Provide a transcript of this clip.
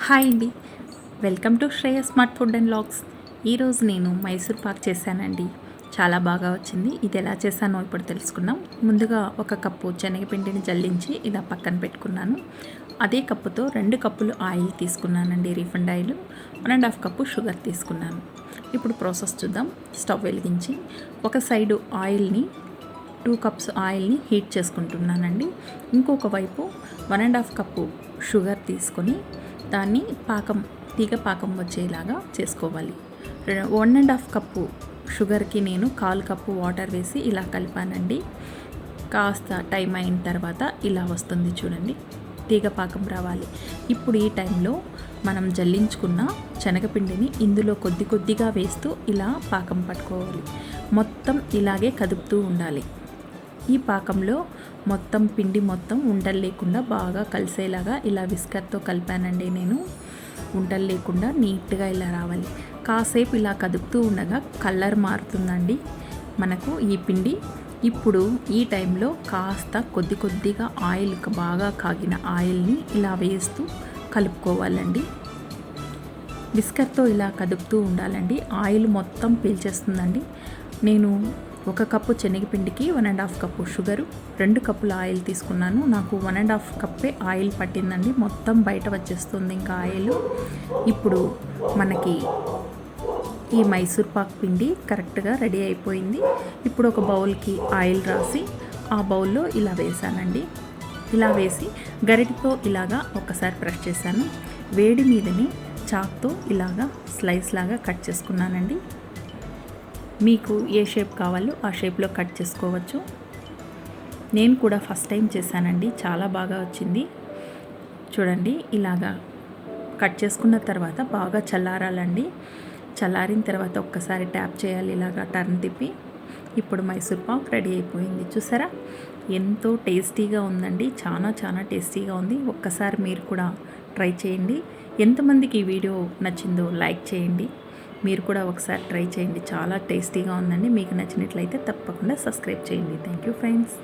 Hi అండి, welcome to Shreya smart food and vlogs. ఈరోజు నేను మైసూర్ పాక్ చేశానండి. చాలా బాగా వచ్చింది. ఇది ఎలా చేశానో ఇప్పుడు తెలుసుకుందాం. ముందుగా 1 కప్పు శనగపిండిని జల్లించి ఇలా పక్కన పెట్టుకున్నాను. అదే కప్పుతో 2 కప్పులు ఆయిల్ తీసుకున్నానండి, రీఫండ్ ఆయిల్. 1.5 కప్పు షుగర్ తీసుకున్నాను. ఇప్పుడు ప్రాసెస్ చూద్దాం. స్టవ్ వెలిగించి ఒక సైడు ఆయిల్ని 2 కప్స్ ఆయిల్ని హీట్ చేసుకుంటున్నానండి. ఇంకొక వైపు 1.5 కప్పు షుగర్ తీసుకొని దాన్ని తీగ పాకం వచ్చేలాగా చేసుకోవాలి. 1.5 కప్పు షుగర్కి నేను 1/4 కప్పు వాటర్ వేసి ఇలా కలిపానండి. కాస్త టైం అయిన తర్వాత ఇలా వస్తుంది చూడండి, తీగ పాకం రావాలి. ఇప్పుడు ఈ టైంలో మనం జల్లించుకున్న శనగపిండిని ఇందులో కొద్దిగా వేస్తూ ఇలా పాకం పట్టుకోవాలి. మొత్తం ఇలాగే కదుపుతూ ఉండాలి. ఈ పాకంలో మొత్తం పిండి మొత్తం ఉండలు లేకుండా బాగా కలిసేలాగా ఇలా విస్కర్తో కలిపానండి నేను. ఉండలు లేకుండా నీట్గా ఇలా రావాలి. కాసేపు ఇలా కదుపుతూ ఉండగా కలర్ మారుతుందండి మనకు ఈ పిండి. ఇప్పుడు ఈ టైంలో కాస్త కొద్దిగా ఆయిల్, బాగా కాగిన ఆయిల్ని ఇలా వేస్తూ కలుపుకోవాలండి. విస్కర్తో ఇలా కదుపుతూ ఉండాలండి. ఆయిల్ మొత్తం పీల్చేస్తుందండి. నేను 1 కప్పు శనగపిండికి 1.5 కప్పు షుగరు, 2 కప్పుల ఆయిల్ తీసుకున్నాను. నాకు 1.5 కప్పే ఆయిల్ పట్టిందండి. మొత్తం బయట వచ్చేస్తుంది ఇంకా ఆయిల్. ఇప్పుడు మనకి ఈ మైసూర్ పాక్ పిండి కరెక్ట్గా రెడీ అయిపోయింది. ఇప్పుడు ఒక బౌల్కి ఆయిల్ రాసి ఆ బౌల్లో ఇలా వేసానండి. ఇలా వేసి గరిటెతో ఇలాగా ఒకసారి ప్రెస్ చేశాను. వేడి మీదనే చాక్తో ఇలాగా స్లైస్ లాగా కట్ చేసుకున్నానండి. మీకు ఏ షేప్ కావాలో ఆ షేప్లో కట్ చేసుకోవచ్చు. నేను కూడా ఫస్ట్ టైం చేశానండి, చాలా బాగా వచ్చింది. చూడండి, ఇలాగా కట్ చేసుకున్న తర్వాత బాగా చల్లారాలండి. చల్లారిన తర్వాత ఒక్కసారి ట్యాప్ చేయాలి, ఇలాగా టర్న్ తిప్పి. ఇప్పుడు మైసూర్ పాక్ రెడీ అయిపోయింది. చూసారా, ఎంతో టేస్టీగా ఉందండి. చాలా టేస్టీగా ఉంది. ఒక్కసారి మీరు కూడా ట్రై చేయండి. ఎంతమందికి ఈ వీడియో నచ్చిందో లైక్ చేయండి. మీరు కూడా ఒకసారి ట్రై చేయండి. చాలా టేస్టీగా ఉందండి. మీకు నచ్చినట్లయితే తప్పకుండా సబ్స్క్రైబ్ చేయండి. Thank you friends.